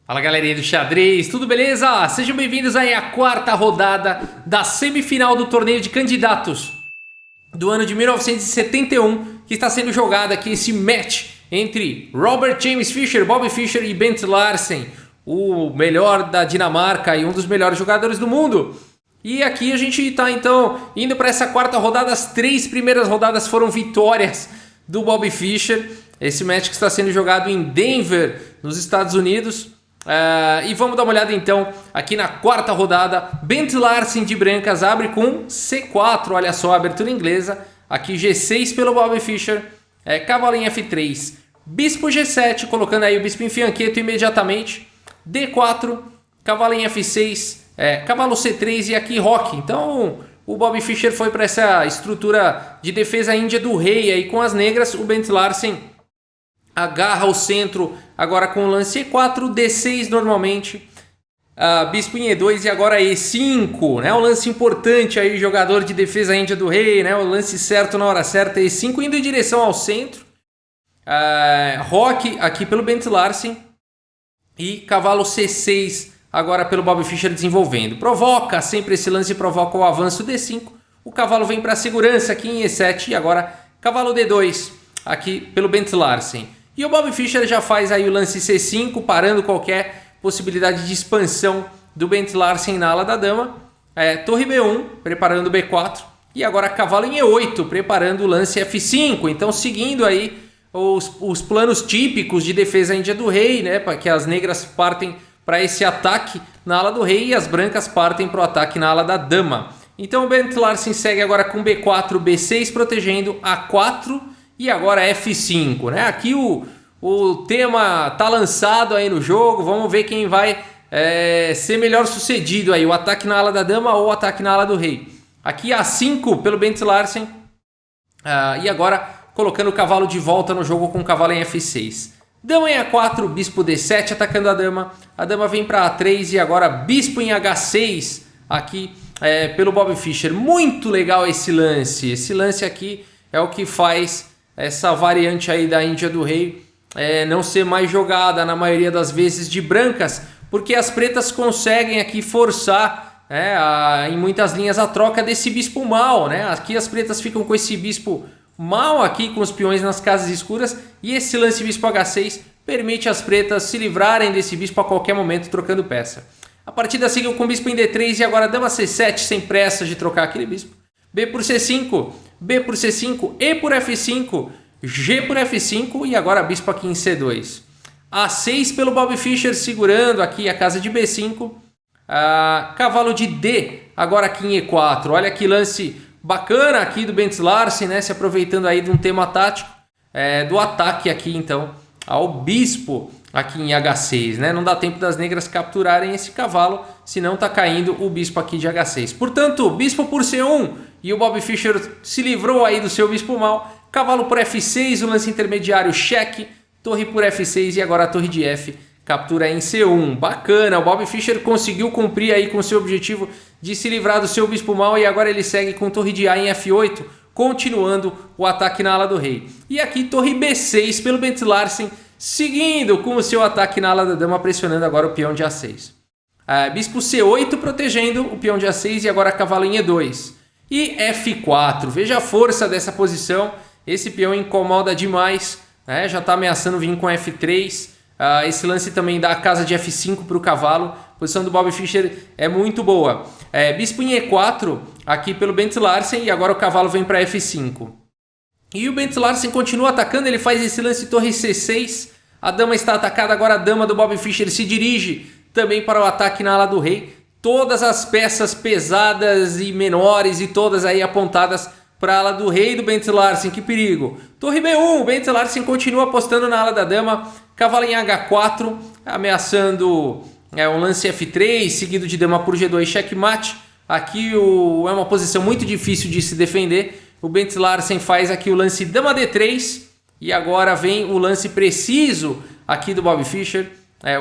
Fala galerinha do xadrez, tudo beleza? Sejam bem-vindos aí à quarta rodada da semifinal do torneio de candidatos do ano de 1971, que está sendo jogado aqui esse match entre Robert James Fischer, Bobby Fischer e Bent Larsen, o melhor da Dinamarca e um dos melhores jogadores do mundo. E aqui a gente está então indo para essa quarta rodada. As três primeiras rodadas foram vitórias do Bobby Fischer. Esse match que está sendo jogado em Denver, nos Estados Unidos. E vamos dar uma olhada então aqui na quarta rodada. Bent Larsen de brancas abre com C4, olha só a abertura inglesa. Aqui G6 pelo Bobby Fischer, cavalo em F3, bispo G7, colocando aí o bispo em fianqueto imediatamente. D4, cavalo em F6, cavalo C3 e aqui roque. Então o Bobby Fischer foi para essa estrutura de defesa índia do rei aí com as negras. O Bent Larsen agarra o centro agora com o lance E4, D6 normalmente, bispo em E2 e agora E5, né? Um lance importante aí, jogador de defesa índia do rei, né? O lance certo na hora certa, E5 indo em direção ao centro. Roque aqui pelo Bent Larsen e cavalo C6 agora pelo Bobby Fischer desenvolvendo. Provoca, sempre esse lance provoca o avanço D5, o cavalo vem para a segurança aqui em E7 e agora cavalo D2 aqui pelo Bent Larsen. E o Bobby Fischer já faz aí o lance C5, parando qualquer possibilidade de expansão do Bent Larsen na ala da dama. Torre B1, preparando o B4. E agora cavalo em E8, preparando o lance F5. Então seguindo aí os planos típicos de defesa índia do rei, né? Para que as negras partem para esse ataque na ala do rei e as brancas partem para o ataque na ala da dama. Então o Bent Larsen segue agora com B4, B6 protegendo, A4... E agora F5, né? Aqui o tema tá lançado aí no jogo. Vamos ver quem vai ser melhor sucedido aí. O ataque na ala da dama ou o ataque na ala do rei. Aqui A5 pelo Bent Larsen. E agora colocando o cavalo de volta no jogo com o cavalo em F6. Dama em A4, bispo D7 atacando a dama. A dama vem para A3 e agora bispo em H6 aqui pelo Bobby Fischer. Muito legal esse lance. Esse lance aqui é o que faz essa variante aí da Índia do Rei não ser mais jogada na maioria das vezes de brancas, porque as pretas conseguem aqui forçar em muitas linhas a troca desse bispo mal, né? Aqui as pretas ficam com esse bispo mal aqui com os peões nas casas escuras e esse lance bispo H6 permite as pretas se livrarem desse bispo a qualquer momento trocando peça. A partida seguiu com bispo em D3 e agora dama C7 sem pressa de trocar aquele bispo. B por C5, B por C5, E por F5, G por F5 e agora bispo aqui em C2. A6 pelo Bobby Fischer segurando aqui a casa de B5. Cavalo de D agora aqui em E4. Olha que lance bacana aqui do Bent Larsen, né? Se aproveitando aí de um tema tático do ataque aqui então ao bispo aqui em H6, né? Não dá tempo das negras capturarem esse cavalo, senão tá caindo o bispo aqui de H6. Portanto, bispo por C1 e o Bobby Fischer se livrou aí do seu bispo mal. Cavalo por F6, o lance intermediário cheque, torre por F6 e agora a torre de F captura em C1. Bacana, o Bobby Fischer conseguiu cumprir aí com seu objetivo de se livrar do seu bispo mal e agora ele segue com torre de A em F8, continuando o ataque na ala do rei. E aqui torre B6 pelo Bent Larsen, seguindo com o seu ataque na ala da dama, pressionando agora o peão de A6. Bispo C8 protegendo o peão de A6 e agora cavalo em E2. E F4, veja a força dessa posição, esse peão incomoda demais, né? Já está ameaçando vir com F3, esse lance também dá a casa de F5 para o cavalo, a posição do Bobby Fischer é muito boa. Bispo em E4 aqui pelo Bent Larsen e agora o cavalo vem para F5. E o Bent Larsen continua atacando, ele faz esse lance torre C6, a dama está atacada, agora a dama do Bobby Fischer se dirige também para o ataque na ala do rei. Todas as peças pesadas e menores e todas aí apontadas para a ala do rei do Bent Larsen, que perigo. Torre B1, o Bent Larsen continua apostando na ala da dama, cavalo em H4, ameaçando um lance F3, seguido de dama por G2, checkmate. Aqui é uma posição muito difícil de se defender. O Bent Larsen faz aqui o lance dama D3 e agora vem o lance preciso aqui do Bobby Fischer.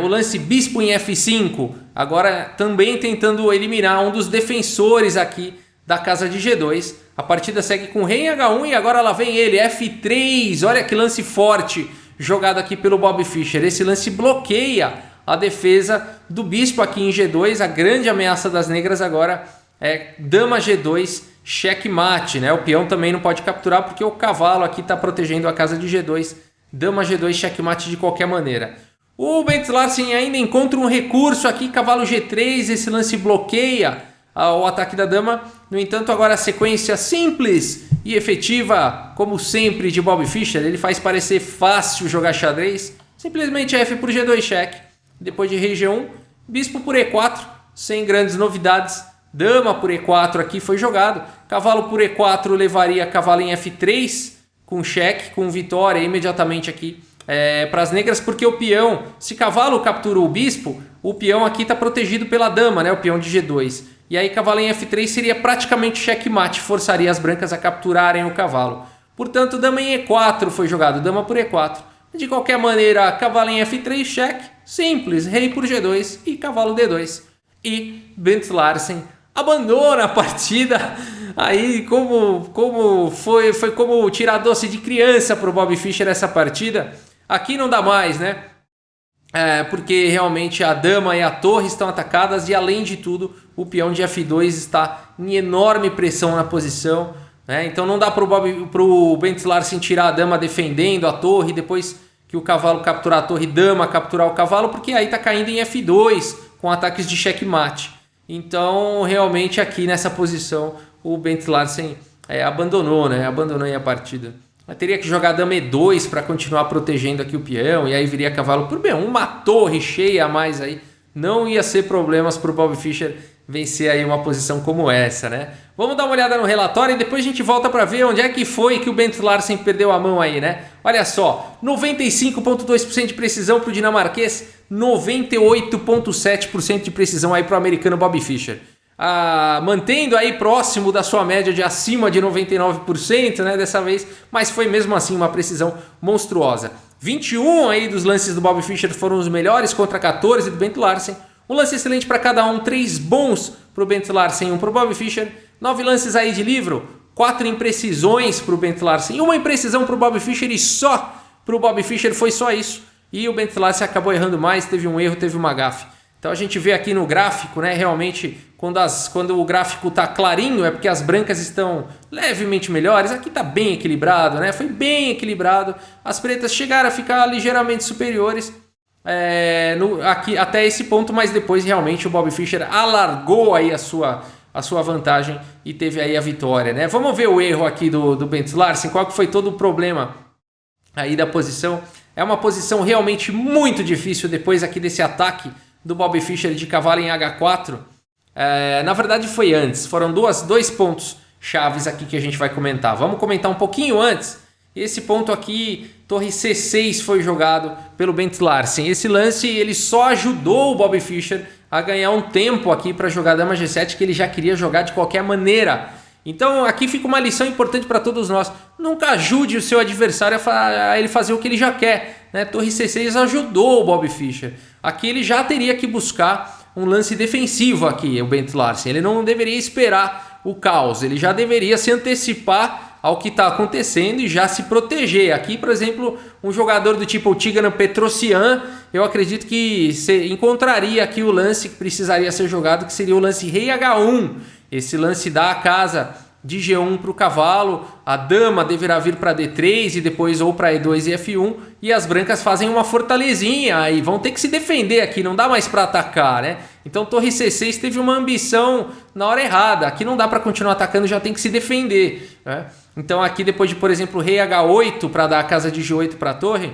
O lance bispo em F5, agora também tentando eliminar um dos defensores aqui da casa de G2. A partida segue com rei em H1 e agora lá vem ele, F3. Olha que lance forte jogado aqui pelo Bobby Fischer. Esse lance bloqueia a defesa do bispo aqui em G2. A grande ameaça das negras agora é dama G2, checkmate, né? O peão também não pode capturar porque o cavalo aqui está protegendo a casa de G2. Dama G2, checkmate de qualquer maneira. O Bent Larsen ainda encontra um recurso aqui, cavalo G3, esse lance bloqueia o ataque da dama. No entanto, agora a sequência simples e efetiva, como sempre, de Bobby Fischer. Ele faz parecer fácil jogar xadrez. Simplesmente F por G2 cheque. Depois de rei G1, bispo por E4, sem grandes novidades. Dama por E4 aqui foi jogado. Cavalo por E4 levaria cavalo em F3, com cheque, com vitória imediatamente aqui para as negras, porque o peão, se cavalo captura o bispo, o peão aqui está protegido pela dama, né? O peão de G2. E aí cavalo em F3 seria praticamente checkmate, forçaria as brancas a capturarem o cavalo. Portanto, dama em E4 foi jogado, dama por E4. De qualquer maneira, cavalo em F3, cheque, simples, rei por G2 e cavalo D2. E Bent Larsen abandona a partida. Aí como foi como tirar doce de criança para o Bobby Fischer essa partida. Aqui não dá mais, né? Porque realmente a dama e a torre estão atacadas e, além de tudo, o peão de F2 está em enorme pressão na posição, né? Então não dá para o Bent Larsen tirar a dama defendendo a torre, depois que o cavalo capturar a torre, dama capturar o cavalo, porque aí está caindo em F2 com ataques de checkmate. Então realmente aqui nessa posição o Bent Larsen abandonou, né? Abandonou aí a partida. Mas teria que jogar dama E2 para continuar protegendo aqui o peão. E aí viria cavalo por B1. Uma torre cheia a mais aí. Não ia ser problemas para o Bobby Fischer vencer aí uma posição como essa, né? Vamos dar uma olhada no relatório e depois a gente volta para ver onde é que foi que o Bent Larsen perdeu a mão aí, né? Olha só, 95,2% de precisão para o dinamarquês, 98,7% de precisão aí para o americano Bobby Fischer. Mantendo aí próximo da sua média de acima de 99%, né, dessa vez, mas foi mesmo assim uma precisão monstruosa. 21 aí dos lances do Bobby Fischer foram os melhores contra 14 do Bent Larsen. Um lance excelente para cada um, 3 bons para o Bent Larsen, 1 para o Bobby Fischer. 9 lances aí de livro, 4 imprecisões para o Bent Larsen, 1 imprecisão para o Bobby Fischer e só para o Bobby Fischer foi só isso. E o Bent Larsen acabou errando mais, teve um erro, teve uma gafe. Então a gente vê aqui no gráfico, né, realmente, quando o gráfico está clarinho, é porque as brancas estão levemente melhores. Aqui está bem equilibrado, né? Foi bem equilibrado. As pretas chegaram a ficar ligeiramente superiores aqui, até esse ponto, mas depois realmente o Bobby Fischer alargou aí a sua vantagem e teve aí a vitória, né? Vamos ver o erro aqui do Bent Larsen, qual que foi todo o problema aí da posição. É uma posição realmente muito difícil depois aqui desse ataque do Bobby Fischer de cavalo em H4. Na verdade foi antes, foram dois pontos chaves aqui que a gente vai comentar. Vamos comentar um pouquinho antes. Esse ponto aqui, torre C6 foi jogado pelo Bent Larsen. Esse lance ele só ajudou o Bobby Fischer a ganhar um tempo aqui para jogar dama G7 que ele já queria jogar de qualquer maneira. Então aqui fica uma lição importante para todos nós. Nunca ajude o seu adversário a ele fazer o que ele já quer, né? Torre C6 ajudou o Bobby Fischer. Aqui ele já teria que buscar um lance defensivo aqui, o Bent Larsen. Ele não deveria esperar o caos, ele já deveria se antecipar ao que está acontecendo e já se proteger. Aqui, por exemplo, um jogador do tipo Tigran Petrosian, eu acredito que encontraria aqui o lance que precisaria ser jogado, que seria o lance rei H1. Esse lance dá a casa de G1 para o cavalo, a dama deverá vir para D3 e depois ou para E2 e F1, e as brancas fazem uma fortalezinha e vão ter que se defender aqui, não dá mais para atacar, né? Então torre C6 teve uma ambição na hora errada, aqui não dá para continuar atacando, já tem que se defender, né? Então aqui depois de, por exemplo, rei H8 para dar a casa de G8 para a torre,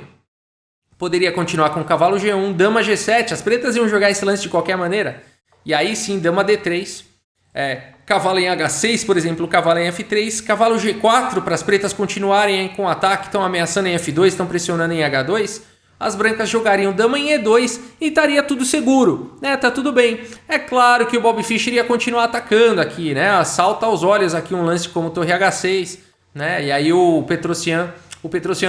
poderia continuar com cavalo G1, dama G7, as pretas iam jogar esse lance de qualquer maneira, e aí sim dama D3, cavalo em H6, por exemplo, cavalo em F3, cavalo G4 para as pretas continuarem com ataque, estão ameaçando em F2, estão pressionando em H2, as brancas jogariam dama em E2 e estaria tudo seguro, né? Tá tudo bem. É claro que o Bobby Fischer ia continuar atacando aqui, né? Salta aos olhos aqui um lance como torre H6, né? E aí o Petrosian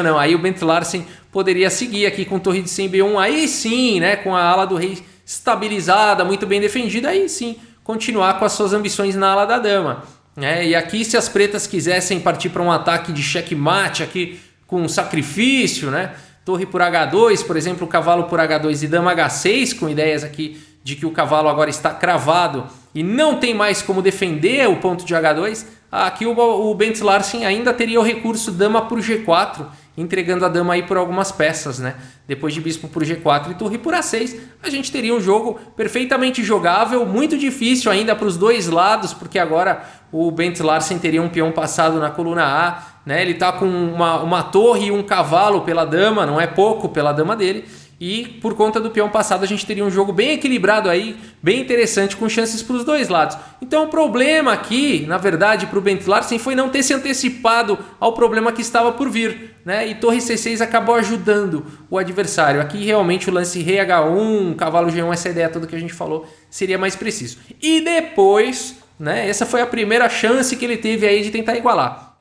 não, aí o Bent Larsen poderia seguir aqui com torre de 100 B1, aí sim, né? Com a ala do rei estabilizada, muito bem defendida, aí sim continuar com as suas ambições na ala da dama, né? E aqui se as pretas quisessem partir para um ataque de checkmate aqui com sacrifício, né? torre por H2, por exemplo, cavalo por H2 e dama H6, com ideias aqui de que o cavalo agora está cravado e não tem mais como defender o ponto de H2, aqui o Bent Larsen ainda teria o recurso dama por G4, entregando a dama aí por algumas peças, né? Depois de bispo por G4 e torre por A6, a gente teria um jogo perfeitamente jogável, muito difícil ainda para os dois lados, porque agora o Bent Larsen teria um peão passado na coluna A, né? Ele está com uma torre e um cavalo pela dama, não é pouco pela dama dele, e por conta do peão passado a gente teria um jogo bem equilibrado aí, bem interessante, com chances para os dois lados. Então o problema aqui, na verdade, para o Bent Larsen foi não ter se antecipado ao problema que estava por vir, né? E torre C6 acabou ajudando o adversário. Aqui realmente o lance rei H1, cavalo G1, essa ideia toda que a gente falou, seria mais preciso. E depois, né, essa foi a primeira chance que ele teve aí de tentar igualar.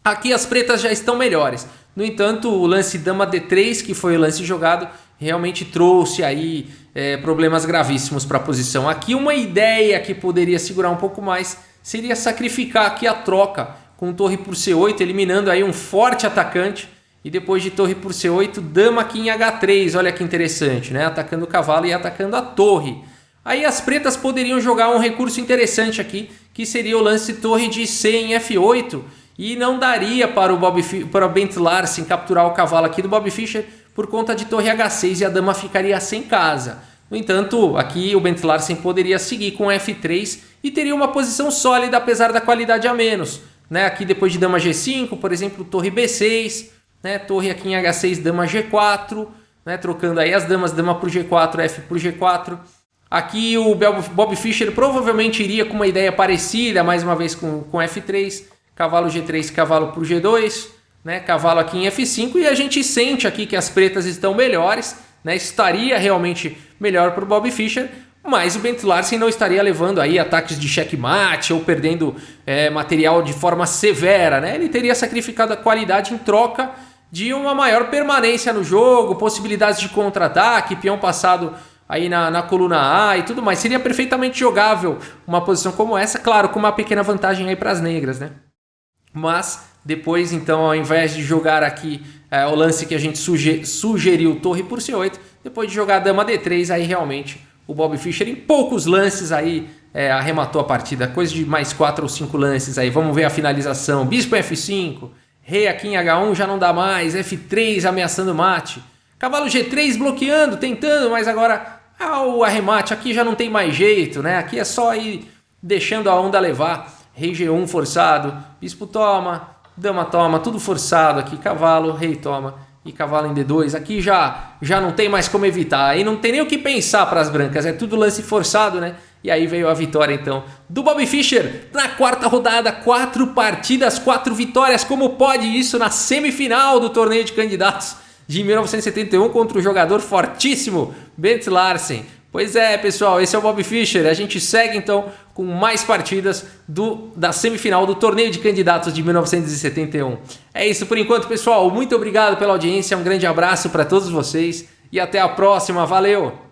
Aqui as pretas já estão melhores. No entanto, o lance dama D3, que foi o lance jogado, realmente trouxe aí problemas gravíssimos para a posição. Aqui uma ideia que poderia segurar um pouco mais seria sacrificar aqui a troca com torre por C8, eliminando aí um forte atacante. E depois de torre por C8, dama aqui em H3. Olha que interessante, né? Atacando o cavalo e atacando a torre. Aí as pretas poderiam jogar um recurso interessante aqui, que seria o lance torre de C em F8. E não daria para o Bent Larsen capturar o cavalo aqui do Bobby Fischer por conta de torre H6 e a dama ficaria sem casa. No entanto, aqui o Bent Larsen poderia seguir com F3 e teria uma posição sólida apesar da qualidade a menos, né? Aqui depois de dama G5, por exemplo, torre B6, né? Torre aqui em H6, dama G4, né? Trocando aí as damas, dama por G4, F por G4. Aqui o Bobby Fischer provavelmente iria com uma ideia parecida, mais uma vez com F3, cavalo G3, cavalo por G2, né? Cavalo aqui em F5, e a gente sente aqui que as pretas estão melhores, né? Estaria realmente melhor para o Bobby Fischer, mas o Bent Larsen não estaria levando aí ataques de checkmate ou perdendo material de forma severa, né? Ele teria sacrificado a qualidade em troca de uma maior permanência no jogo, possibilidades de contra-ataque, peão passado aí na coluna A e tudo mais. Seria perfeitamente jogável uma posição como essa, claro, com uma pequena vantagem aí para as negras, né? Mas depois, então, ao invés de jogar aqui o lance que a gente sugeriu, torre por C8, depois de jogar dama D3, aí realmente o Bobby Fischer em poucos lances aí arrematou a partida. Coisa de mais 4 ou 5 lances aí. Vamos ver a finalização. Bispo F5, rei aqui em H1 já não dá mais, F3 ameaçando mate. Cavalo G3 bloqueando, tentando, mas agora o arremate aqui já não tem mais jeito, né? Aqui é só ir deixando a onda levar. Rei G1 forçado, bispo toma, dama toma, tudo forçado aqui, cavalo, rei toma e cavalo em D2. Aqui já não tem mais como evitar, aí não tem nem o que pensar para as brancas, é tudo lance forçado, né? E aí veio a vitória então do Bobby Fischer na quarta rodada, 4 partidas, 4 vitórias. Como pode isso na semifinal do torneio de candidatos de 1971 contra o jogador fortíssimo Bent Larsen? Pois é, pessoal, esse é o Bobby Fischer. A gente segue então com mais partidas da semifinal do torneio de candidatos de 1971. É isso por enquanto, pessoal. Muito obrigado pela audiência, um grande abraço para todos vocês e até a próxima. Valeu!